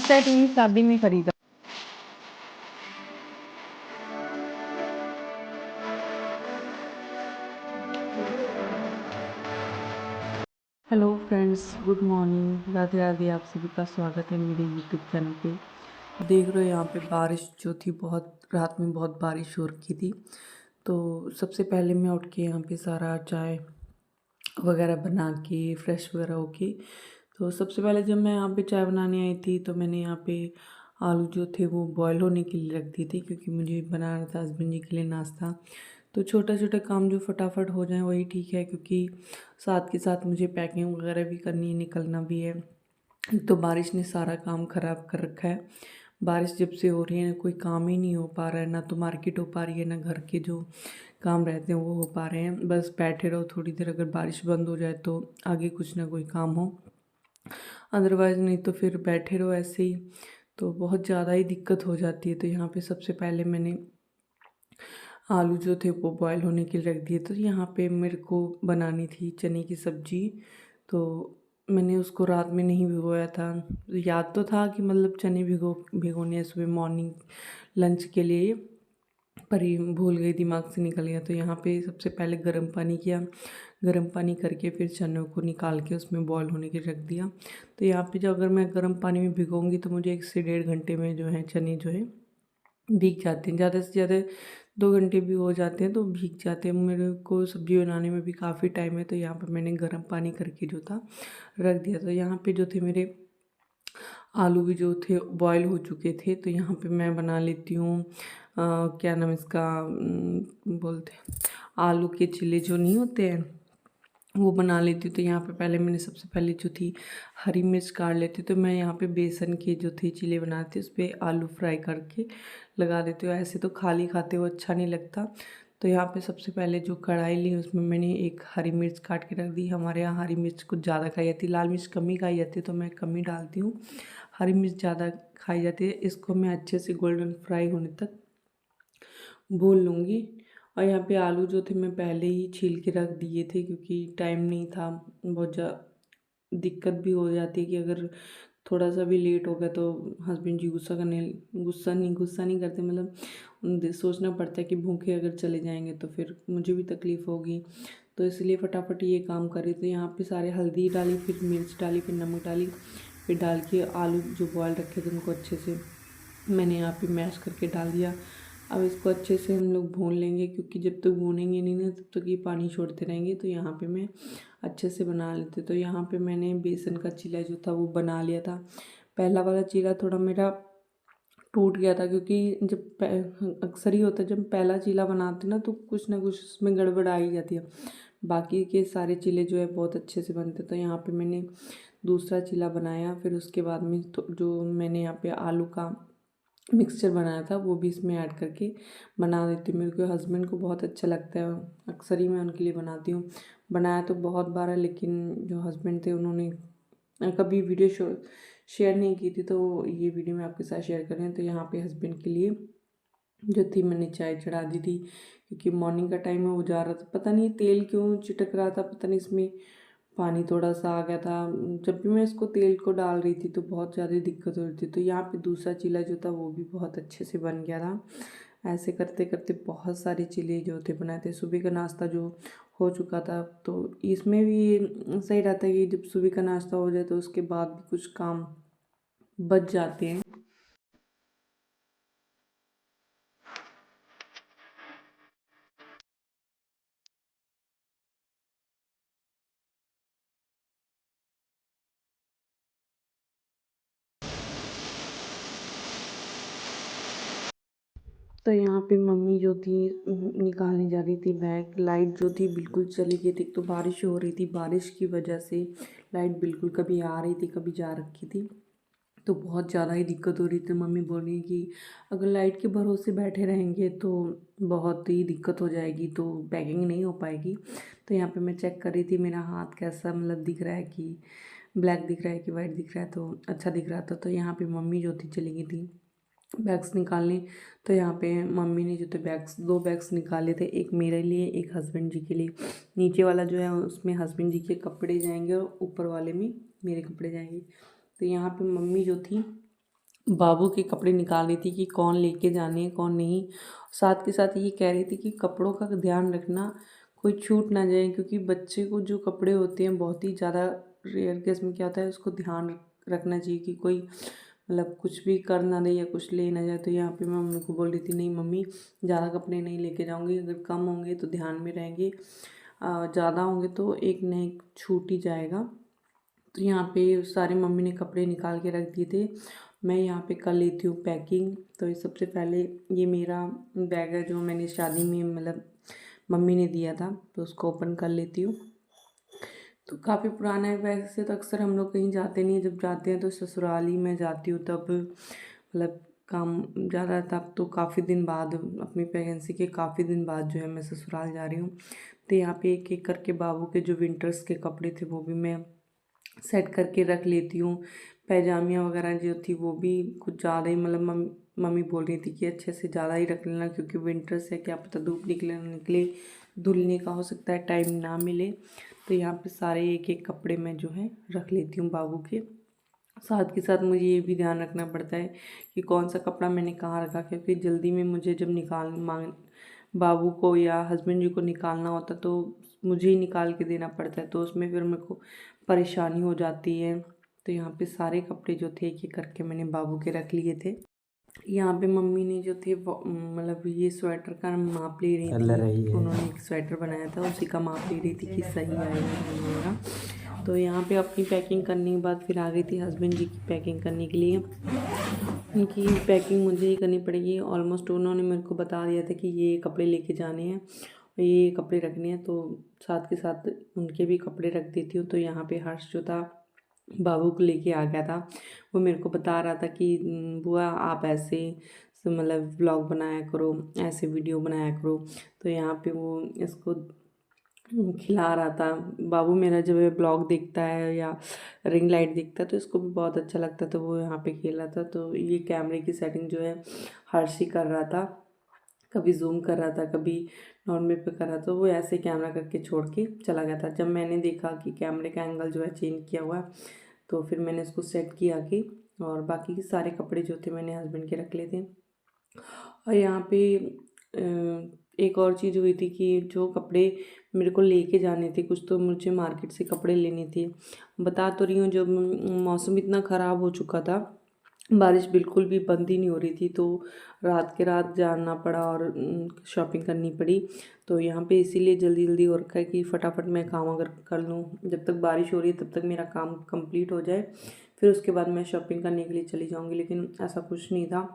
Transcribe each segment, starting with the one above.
Set मेरी शादी में खरीदा। Hello friends, good morning, Radhe Radhe. आप सभी का स्वागत है मेरे यूट्यूब चैनल पे। देख रहे हो यहाँ पे बारिश जो थी, बहुत रात में बहुत बारिश हो रखी थी। तो सबसे पहले मैं उठ के यहाँ पे सारा चाय वगैरह बना के फ्रेश वगैरह होके, तो सबसे पहले जब मैं यहाँ पे चाय बनाने आई थी तो मैंने यहाँ पे आलू जो थे वो बॉयल होने के लिए रख दिए थे, क्योंकि मुझे बनाना था हस्बैंड जी के लिए नाश्ता। तो छोटा छोटा काम जो फटाफट हो जाए वही ठीक है, क्योंकि साथ के साथ मुझे पैकिंग वगैरह भी करनी है, निकलना भी है। तो बारिश ने सारा काम ख़राब कर रखा है। बारिश जब से हो रही है ना, कोई काम ही नहीं हो पा रहा है, ना तो मार्केट हो पा रही है, ना घर के जो काम रहते हैं वो हो पा रहे हैं। बस बैठे रहो थोड़ी देर, अगर बारिश बंद हो जाए तो आगे कुछ ना कोई काम हो, अदरवाइज़ नहीं तो फिर बैठे रहो ऐसे ही, तो बहुत ज़्यादा ही दिक्कत हो जाती है। तो यहाँ पे सबसे पहले मैंने आलू जो थे वो बॉयल होने के लिए रख दिए। तो यहाँ पे मेरे को बनानी थी चने की सब्ज़ी, तो मैंने उसको रात में नहीं भिगोया था। याद तो था कि मतलब चने भिगोने हैं सुबह मॉर्निंग लंच के लिए, पर ये भूल गई, दिमाग से निकल गया। तो यहाँ पे सबसे पहले गर्म पानी किया, गर्म पानी करके फिर चनों को निकाल के उसमें बॉयल होने के रख दिया। तो यहाँ पे जो अगर मैं गर्म पानी में भिगोऊँगी तो मुझे 1 से 1.5 घंटे में जो है चने जो है भीग जाते हैं। ज़्यादा से ज़्यादा 2 घंटे भी हो जाते हैं तो भीग जाते हैं। मेरे को सब्ज़ी बनाने में भी काफ़ी टाइम है, तो यहाँ पे मैंने गर्म पानी करके जो था रख दिया। तो यहाँ पे जो थे मेरे आलू भी जो थे बॉयल हो चुके थे। तो यहाँ पे मैं बना लेती हूँ क्या नाम इसका, बोलते हैं आलू के चिल्ले जो नहीं होते हैं, वो बना लेती हूँ। तो यहाँ पे पहले मैंने सबसे पहले जो थी हरी मिर्च काट लेती हूँ। तो मैं यहाँ पे बेसन के जो थी चिल्ले बनाती हूँ, उस पर आलू फ्राई करके लगा देती हूँ। ऐसे तो खाली खाते हुए अच्छा नहीं लगता। तो यहाँ पे सबसे पहले जो कढ़ाई ली उसमें मैंने एक हरी मिर्च काट के रख दी। हमारे यहाँ हरी मिर्च कुछ ज़्यादा खाई जाती है, लाल मिर्च कम ही खाई जाती है, तो मैं कम ही डालती हूँ। हरी मिर्च ज़्यादा खाई जाती है। इसको मैं अच्छे से गोल्डन फ्राई होने तक भून लूँगी। और यहाँ पे आलू जो थे मैं पहले ही छील के रख दिए थे, क्योंकि टाइम नहीं था। बहुत दिक्कत भी हो जाती है कि अगर थोड़ा सा भी लेट हो गया तो हस्बैंड जी गुस्सा नहीं करते, मतलब सोचना पड़ता है कि भूखे अगर चले जाएंगे तो फिर मुझे भी तकलीफ़ होगी। तो इसलिए फटाफट ये काम करी। तो यहाँ पे सारे हल्दी डाली, फिर मिर्च डाली, फिर नमक डाली, फिर डाल के आलू जो बॉयल रखे थे उनको अच्छे से मैंने यहाँ पे मैश करके डाल दिया। अब इसको अच्छे से हम लोग भून लेंगे, क्योंकि जब तक भूनेंगे नहीं ना तब तक ये पानी छोड़ते रहेंगे। तो यहाँ पे मैं अच्छे से बना लेते। तो यहाँ पे मैंने बेसन का चीला जो था वो बना लिया था। पहला वाला चीला थोड़ा मेरा टूट गया था, क्योंकि जब अक्सर ही होता है जब पहला चीला बनाते ना तो कुछ ना कुछ उसमें गड़बड़ आ ही जाती है। बाकी के सारे चीले जो है बहुत अच्छे से बनते। तो यहाँ पे मैंने दूसरा चीला बनाया, फिर उसके बाद में जो मैंने यहाँ पे आलू का मिक्सचर बनाया था वो भी इसमें ऐड करके बना देती हूँ। मेरे को हस्बैंड को बहुत अच्छा लगता है, अक्सर ही मैं उनके लिए बनाती हूँ। बनाया तो बहुत बार है, लेकिन जो हस्बैंड थे उन्होंने कभी वीडियो शेयर नहीं की थी, तो ये वीडियो मैं आपके साथ शेयर कर रही हूँ। तो यहाँ पे हस्बैंड के लिए जो थी मैंने चाय चढ़ा दी थी, क्योंकि मॉर्निंग का टाइम है, वो जा रहा था। पता नहीं तेल क्यों चिटक रहा था, पता नहीं इसमें पानी थोड़ा सा आ गया था। जब भी मैं इसको तेल को डाल रही थी तो बहुत ज़्यादा दिक्कत हो रही थी। तो यहाँ पे दूसरा चीला जो था वो भी बहुत अच्छे से बन गया था। ऐसे करते करते बहुत सारे चीले जो थे बनाए थे। सुबह का नाश्ता जो हो चुका था, तो इसमें भी सही रहता है कि जब सुबह का नाश्ता हो जाए तो उसके बाद भी कुछ काम बच जाते हैं। तो यहाँ पे मम्मी जो थी निकालने जा रही थी बैग। लाइट जो थी बिल्कुल चली गई थी। तो बारिश हो रही थी, बारिश की वजह से लाइट बिल्कुल कभी आ रही थी कभी जा रखी थी, तो बहुत ज़्यादा ही दिक्कत हो रही थी। मम्मी बोल रही कि अगर लाइट के भरोसे बैठे रहेंगे तो बहुत ही दिक्कत हो जाएगी, तो पैकिंग नहीं हो पाएगी। तो यहाँ पे मैं चेक कर रही थी मेरा हाथ कैसा मतलब दिख रहा है, कि ब्लैक दिख रहा है कि वाइट दिख रहा है। तो अच्छा दिख रहा था। तो यहाँ पे मम्मी जो थी चली गई थी बैग्स निकालने। तो यहाँ पे मम्मी ने जो थे बैग्स, 2 बैग्स निकाले थे, एक मेरे लिए एक हस्बैंड जी के लिए। नीचे वाला जो है उसमें हस्बैंड जी के कपड़े जाएंगे और ऊपर वाले में मेरे कपड़े जाएंगे। तो यहाँ पे मम्मी जो थी बाबू के कपड़े निकाल रही थी कि कौन लेके जाने हैं कौन नहीं। साथ के साथ ये कह रही थी कि कपड़ों का ध्यान रखना, कोई छूट ना जाए, क्योंकि बच्चे को जो कपड़े होते हैं बहुत ही ज़्यादा रेयर केस में क्या होता है उसको ध्यान रखना चाहिए कि कोई मतलब कुछ भी कर ना दे या कुछ ले ना जाए। तो यहाँ पे मैं मम्मी को बोल रही थी, नहीं मम्मी ज़्यादा कपड़े नहीं लेके जाऊँगी, अगर कम होंगे तो ध्यान में रहेंगे, ज़्यादा होंगे तो एक न एक छूट ही जाएगा। तो यहाँ पे सारे मम्मी ने कपड़े निकाल के रख दिए थे। मैं यहाँ पे कर लेती हूँ पैकिंग। तो ये सबसे पहले ये मेरा बैग है जो मैंने शादी में मतलब मम्मी ने दिया था, तो उसको ओपन कर लेती हूँ। तो काफ़ी पुराना है, वैसे तो अक्सर हम लोग कहीं जाते नहीं हैं, जब जाते हैं तो ससुराल ही मैं जाती हूँ, तब मतलब काम ज़्यादा, तब तो काफ़ी दिन बाद, अपनी प्रेगनेंसी के काफ़ी दिन बाद जो है मैं ससुराल जा रही हूँ। तो यहाँ पे एक एक करके बाबू के जो विंटर्स के कपड़े थे वो भी मैं सेट करके रख लेती हूँ। पैजामियाँ वगैरह जो थी वो भी कुछ ज़्यादा ही मतलब मम्मी बोल रही थी कि अच्छे से ज़्यादा ही रख लेना, क्योंकि विंटर्स है, क्या पता धूप निकले ना निकले, धुलने का हो सकता है टाइम ना मिले। तो यहाँ पे सारे एक एक कपड़े मैं जो है रख लेती हूँ बाबू के। साथ के साथ मुझे ये भी ध्यान रखना पड़ता है कि कौन सा कपड़ा मैंने कहाँ रखा, क्योंकि जल्दी में मुझे जब बाबू को या हस्बैंड जी को निकालना होता तो मुझे ही निकाल के देना पड़ता है, तो उसमें फिर मेरे को परेशानी हो जाती है। तो यहाँ पे सारे कपड़े जो थे एक एक करके मैंने बाबू के रख लिए थे। यहाँ पे मम्मी ने जो थे मतलब ये स्वेटर का माप ले रही थी, उन्होंने एक स्वेटर बनाया था उसी का माप ले रही थी कि सही आएगा नहीं आएगा। तो यहाँ पे अपनी पैकिंग करने के बाद फिर आ गई थी हस्बैंड जी की पैकिंग करने के लिए। उनकी पैकिंग मुझे ही करनी पड़ेगी, ऑलमोस्ट उन्होंने मेरे को बता दिया था कि ये कपड़े लेके जाने हैं और ये कपड़े रखने हैं, तो साथ के साथ उनके भी कपड़े रख देती हूँ। तो यहाँ पे हर्ष जो था बाबू को लेके आ गया था, वो मेरे को बता रहा था कि बुआ आप ऐसे मतलब व्लॉग बनाया करो, ऐसे वीडियो बनाया करो। तो यहाँ पे वो इसको खिला रहा था। बाबू मेरा जब ब्लॉग देखता है या रिंग लाइट देखता है तो इसको भी बहुत अच्छा लगता है, तो वो यहाँ पे खेल रहा था। तो ये कैमरे की सेटिंग जो है हर्ष ही कर रहा था, कभी जूम कर रहा था, कभी नॉर्मल पे कर रहा था, तो वो ऐसे कैमरा करके छोड़ के चला गया था। जब मैंने देखा कि कैमरे का एंगल जो है चेंज किया हुआ है, तो फिर मैंने इसको सेट किया कि, और बाकी के सारे कपड़े जो थे मैंने हस्बैंड के रख लिए थे। और यहाँ पे एक और चीज़ हुई थी कि जो कपड़े मेरे को लेके जाने थे, कुछ तो मुझे मार्केट से कपड़े लेने थे। बता तो रही हूँ, जब मौसम इतना ख़राब हो चुका था, बारिश बिल्कुल भी बंद ही नहीं हो रही थी, तो रात के रात जाना पड़ा और शॉपिंग करनी पड़ी। तो यहाँ पे इसीलिए जल्दी जल्दी हो रखा है कि फटाफट मैं काम अगर कर लूँ, जब तक बारिश हो रही है तब तक मेरा काम कंप्लीट हो जाए, फिर उसके बाद मैं शॉपिंग करने के लिए चली जाऊँगी। लेकिन ऐसा कुछ नहीं था,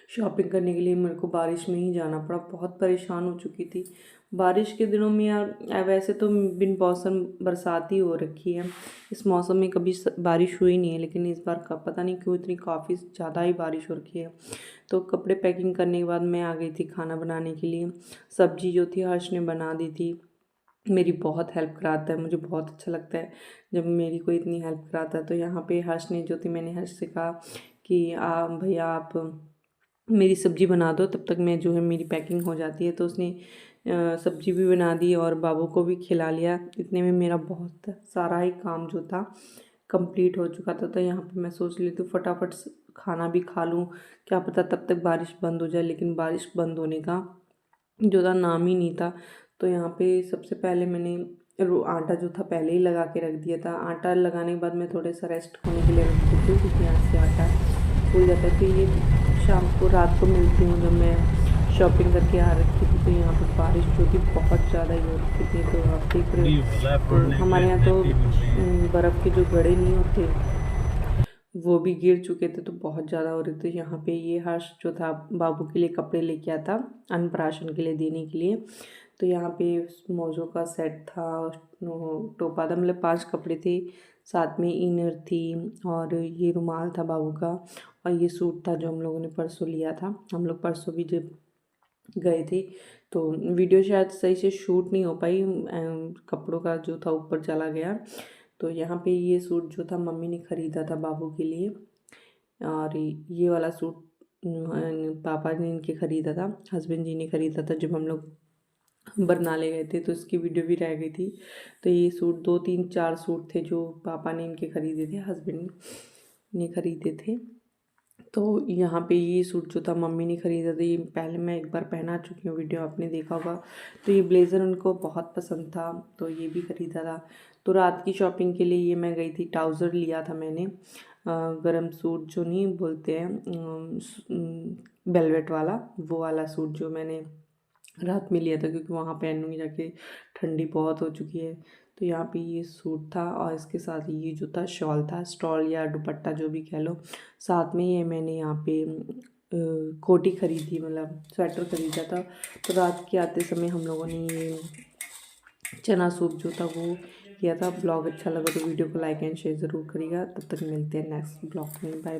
शॉपिंग करने के लिए मेरे को बारिश में ही जाना पड़ा, बहुत परेशान हो चुकी थी। बारिश के दिनों में यार वैसे तो बिन मौसम बरसात ही हो रखी है, इस मौसम में कभी बारिश हुई नहीं है, लेकिन इस बार का पता नहीं क्यों इतनी काफ़ी ज़्यादा ही बारिश हो रखी है। तो कपड़े पैकिंग करने के बाद मैं आ गई थी खाना बनाने के लिए। सब्जी जो थी हर्ष ने बना दी थी, मेरी बहुत हेल्प कराता है, मुझे बहुत अच्छा लगता है जब मेरी कोई इतनी हेल्प कराता है। तो यहाँ पे हर्ष ने जो थी, मैंने हर्ष से कहा कि भैया आप मेरी सब्ज़ी बना दो, तब तक मैं जो है मेरी पैकिंग हो जाती है। तो उसने सब्ज़ी भी बना दी और बाबू को भी खिला लिया। इतने में मेरा बहुत सारा ही काम जो था कंप्लीट हो चुका था। तो यहाँ पे मैं सोच लेती हूँ फटाफट खाना भी खा लूँ, क्या पता तब तक बारिश बंद हो जाए, लेकिन बारिश बंद होने का जो था नाम ही नहीं था। तो यहाँ पे सबसे पहले मैंने आटा जो था पहले ही लगा के रख दिया था। आटा लगाने के बाद मैं थोड़े सा रेस्ट होने के लिए रख देती हूँ, क्योंकि यहाँ से आटा फूल जाता है। तो ये शाम को रात को मिलती हूँ जब मैं शॉपिंग करके आ रखी थी। तो यहाँ पर बारिश जो थी बहुत ज़्यादा ही हो रखी थी, तो आप देख रहे हो। तो हमारे यहाँ तो बर्फ़ के जो गड़े नहीं होते वो भी गिर चुके थे, तो बहुत ज़्यादा हो रही थी। यहाँ पे ये हर्ष जो था बाबू के लिए कपड़े लेके आया था अन्नप्राशन के लिए देने के लिए। तो यहाँ पे मोज़ों का सेट था, टोपा था, मतलब 5 कपड़े थे, साथ में इनर थी और ये रुमाल था बाबू का, और ये सूट था जो हम लोगों ने परसों लिया था। हम लोग परसों भी जब गए थे तो वीडियो शायद सही से शूट नहीं हो पाई, कपड़ों का जो था ऊपर चला गया। तो यहाँ पे ये सूट जो था मम्मी ने ख़रीदा था बाबू के लिए, और ये वाला सूट पापा ने इनके ख़रीदा था, हस्बैंड जी ने ख़रीदा था जब हम लोग बरनाले गए थे, तो इसकी वीडियो भी रह गई थी। तो ये सूट 2 3 4 सूट थे जो पापा ने इनके ख़रीदे थे, हस्बैंड ने ख़रीदे थे। तो यहाँ पे ये सूट जो था मम्मी ने ख़रीदा था, ये पहले मैं एक बार पहना चुकी हूँ, वीडियो आपने देखा होगा। तो ये ब्लेज़र उनको बहुत पसंद था, तो ये भी ख़रीदा था। तो रात की शॉपिंग के लिए ये मैं गई थी, ट्राउज़र लिया था मैंने, गरम सूट जो नहीं बोलते हैं, वेलवेट वाला, वो वाला सूट जो मैंने रात में लिया था, क्योंकि वहाँ पहनूंगी जाके, ठंडी बहुत हो चुकी है। तो यहाँ पे ये सूट था और इसके साथ ये जो था शॉल था, स्टॉल या दुपट्टा जो भी कह लो। साथ में ये मैंने यहाँ पे कोटी ख़रीदी, मतलब स्वेटर ख़रीदा था। तो रात के आते समय हम लोगों ने ये चना सूप जो था वो किया था। ब्लॉग अच्छा लगा तो वीडियो को लाइक एंड शेयर ज़रूर करिएगा। तब तक मिलते हैं नेक्स्ट ब्लॉग में। बाय।